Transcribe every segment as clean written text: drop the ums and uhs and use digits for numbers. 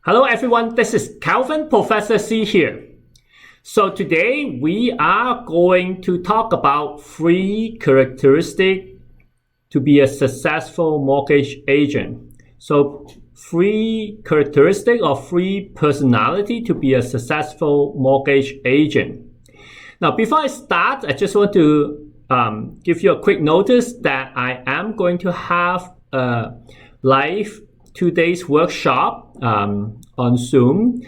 Hello everyone, this is Calvin Professor C here. So today we are going to talk about 3 characteristics to be a successful mortgage agent. So 3 characteristics or 3 personality to be a successful mortgage agent. Now before I start, I just want to give you a quick notice that I am going to have a live 2 days workshop on Zoom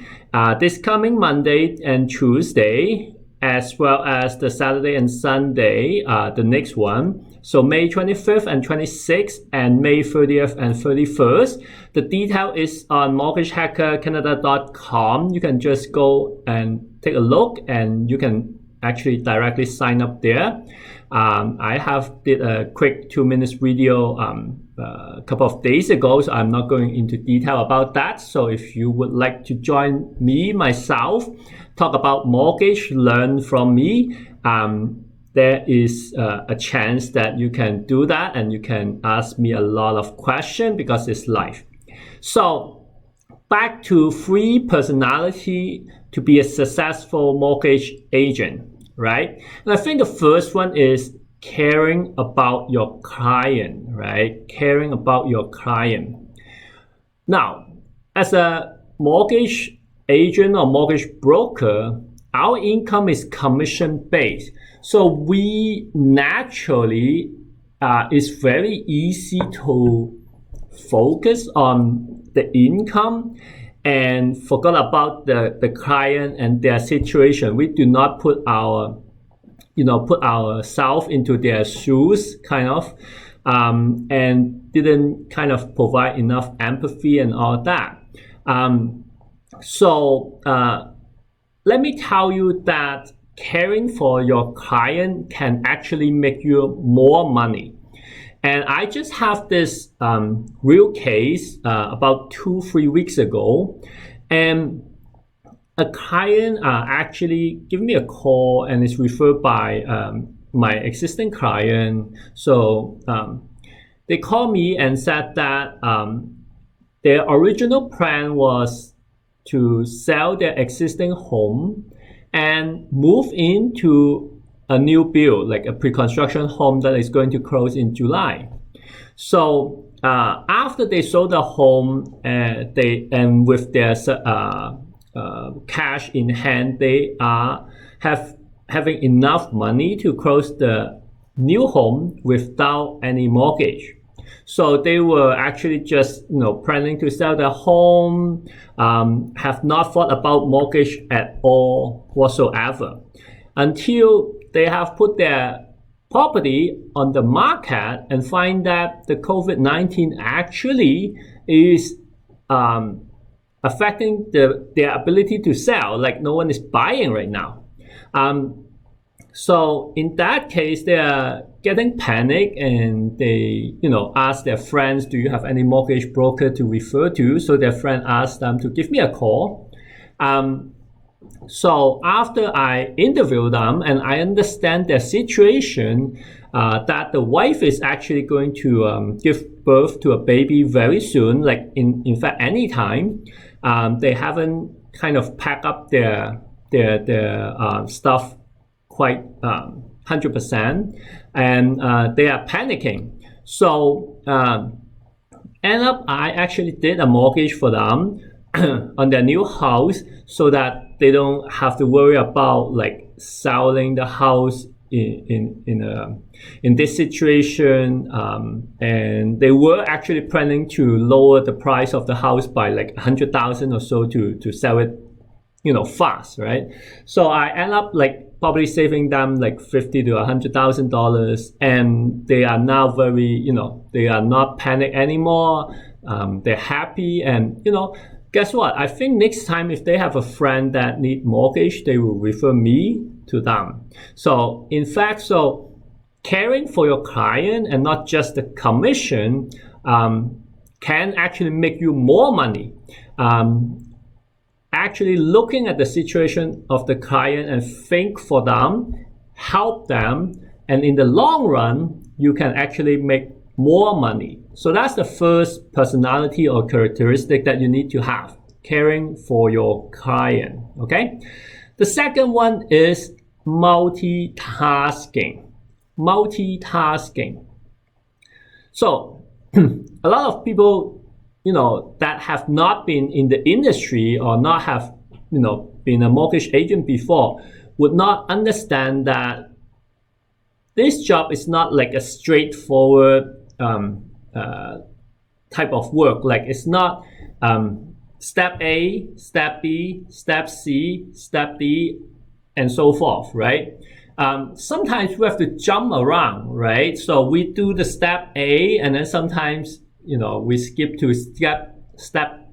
this coming Monday and Tuesday, as well as the Saturday and Sunday, the next one. So May 25th and 26th and May 30th and 31st. The detail is on mortgagehackercanada.com. You can just go and take a look and you can actually directly sign up there. I have did a quick 2 minutes video a couple of days ago, so I'm not going into detail about that. So if you would like to join myself, talk about mortgage, learn from me, there is a chance that you can do that and you can ask me a lot of questions because it's live. So back to 3 personality to be a successful mortgage agent, right? And I think the first one is caring about your client, right? Caring about your client. Now, as a mortgage agent or mortgage broker, our income is commission based. So we naturally, it's very easy to focus on the income and forgot about the client and their situation. We do not put ourselves into their shoes, kind of, and didn't kind of provide enough empathy and all that. So let me tell you that caring for your client can actually make you more money. And I just have this real case about 2-3 weeks ago, and a client actually gave me a call and is referred by my existing client. So they called me and said that their original plan was to sell their existing home and move into a new build, like a pre-construction home that is going to close in July. So after they sold the home, with their cash in hand, they are having enough money to close the new home without any mortgage. So they were actually just planning to sell their home, have not thought about mortgage at all whatsoever, until they have put their property on the market and find that the COVID-19 actually is affecting their ability to sell, like no one is buying right now. So in that case, they are getting panic and they ask their friends, do you have any mortgage broker to refer to? So their friend asked them to give me a call. So after I interview them and I understand their situation, that the wife is actually going to give birth to a baby very soon, like in fact anytime. They haven't kind of packed up their stuff quite 100%, and they are panicking. So end up I actually did a mortgage for them on their new house so that they don't have to worry about like selling the house in this situation, and they were actually planning to lower the price of the house by like 100,000 or so to sell it fast, right? So I end up like probably saving them like $50,000 to $100,000, and they are now very they are not panic anymore. They're happy, and guess what? I think next time if they have a friend that need mortgage, they will refer me to them. So in fact, caring for your client and not just the commission can actually make you more money. Actually looking at the situation of the client and think for them, help them, and in the long run, you can actually make more money. So that's the first personality or characteristic that you need to have. caring for your client. Okay. The second one is multitasking. Multitasking. So a lot of people, that have not been in the industry or not have, been a mortgage agent before would not understand that this job is not like a straightforward type of work. Like it's not step A, step B, step C, step D, and so forth, right? Sometimes we have to jump around, right? So we do the step A, and then sometimes, we skip to step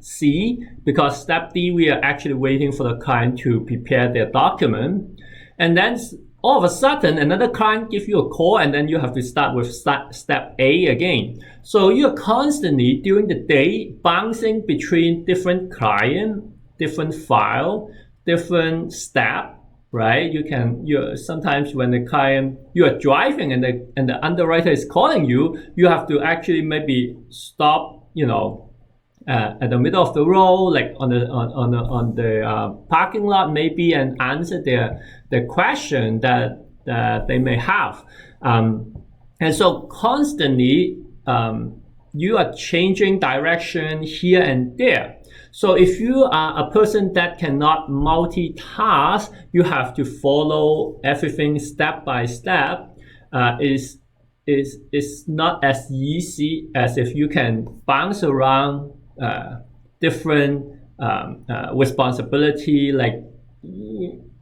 C, because step D, we are actually waiting for the client to prepare their document. And then all of a sudden, another client gives you a call, and then you have to start with step A again. So you're constantly, during the day, bouncing between different client, different file, different step, right? You sometimes when the client, you are driving and the underwriter is calling you, you have to actually maybe stop, at the middle of the road, like on the parking lot maybe, and answer their question that they may have. And so constantly, you are changing direction here and there. So if you are a person that cannot multitask, you have to follow everything step by step. Is not as easy as if you can bounce around different responsibility. Like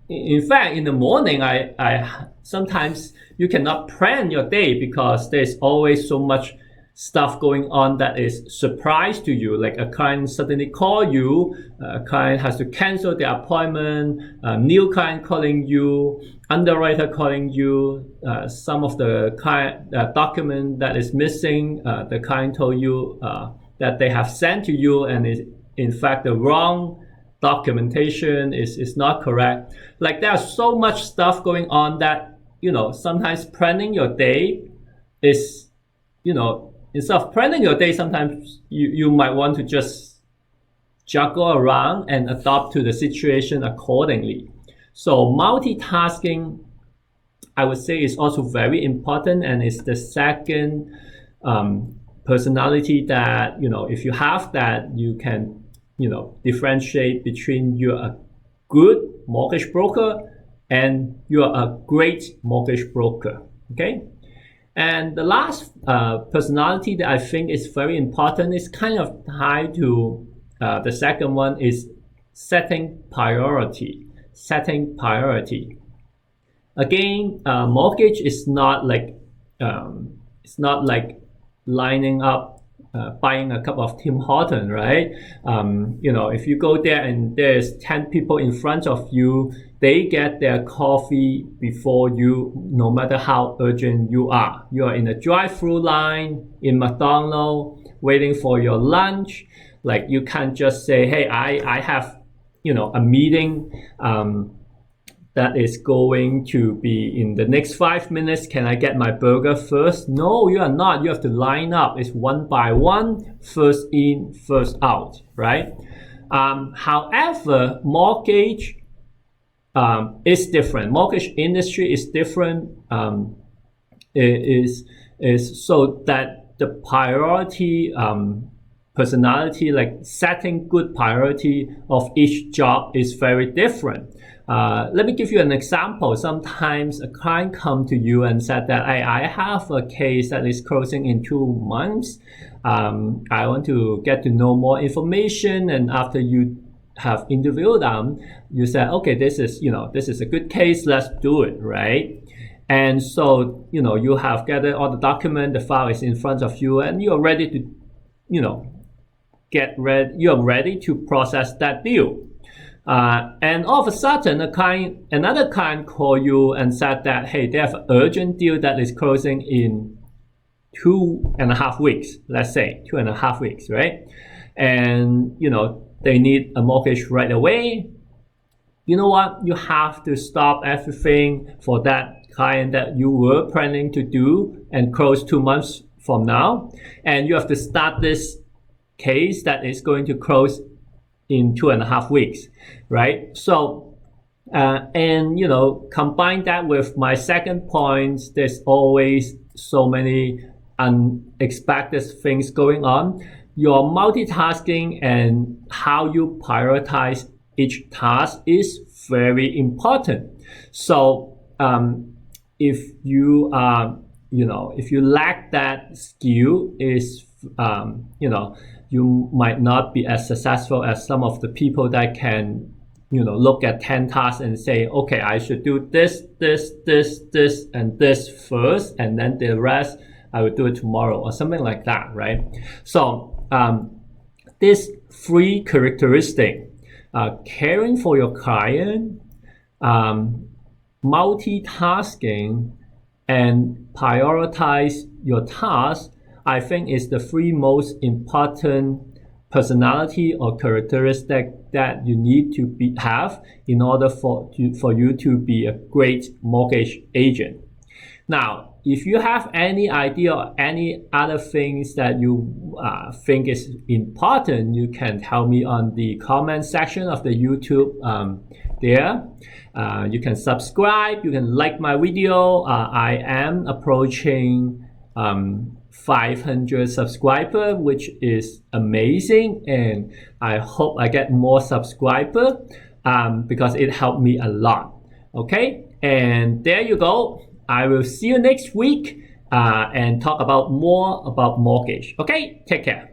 in fact, in the morning, I sometimes you cannot plan your day because there's always so much stuff going on that is surprise to you. Like a client suddenly call you, a client has to cancel their appointment, a new client calling you, underwriter calling you, some of the client document that is missing, the client told you that they have sent to you, and is in fact the wrong documentation, is not correct. Like there's so much stuff going on that, sometimes planning your day is, instead of planning your day, sometimes you might want to just juggle around and adapt to the situation accordingly. So multitasking, I would say, is also very important, and it's the second personality that, if you have that, you can, differentiate between you're a good mortgage broker and you're a great mortgage broker. Okay. And the last personality that I think is very important is kind of tied to the second one, is setting priority. Setting priority. Again, mortgage is not like lining up, buying a cup of Tim Horton, right? If you go there and there's 10 people in front of you, they get their coffee before you, no matter how urgent you are. You are in a drive-through line in McDonald's waiting for your lunch. Like you can't just say, hey, I have, a meeting that is going to be in the next 5 minutes. Can I get my burger first? No, you are not. You have to line up. It's one by one, first in, first out, right? However, mortgage is different. Mortgage industry is different. Is so that the priority personality, like setting good priority of each job, is very different. Let me give you an example. Sometimes a client come to you and said that I have a case that is closing in 2 months. I want to get to know more information, and after you have interviewed them, you said, okay, this is a good case, let's do it, right? And so, you have gathered all the document, the file is in front of you, and you're ready to, you're ready to process that deal. And all of a sudden, another client called you and said that, hey, they have an urgent deal that is closing in 2.5 weeks, let's say 2.5 weeks, right? And, they need a mortgage right away. You know what? You have to stop everything for that client that you were planning to do and close 2 months from now. And you have to start this case that is going to close in 2.5 weeks, right? So, and combine that with my second point, there's always so many unexpected things going on. Your multitasking and how you prioritize each task is very important. So if you if you lack that skill, you might not be as successful as some of the people that can look at 10 tasks and say, okay, I should do this, and this first, and then the rest I will do it tomorrow, or something like that, right? So these 3 characteristics, caring for your client, multitasking, and prioritize your tasks, I think is the 3 most important personality or characteristic that you need to have in order for you to be a great mortgage agent. Now, if you have any idea or any other things that you think is important, you can tell me on the comment section of the YouTube there. You can subscribe, you can like my video. I am approaching 500 subscribers, which is amazing, and I hope I get more subscribers because it helped me a lot. Okay, and there you go. I will see you next week and talk about more about mortgage. Okay, take care.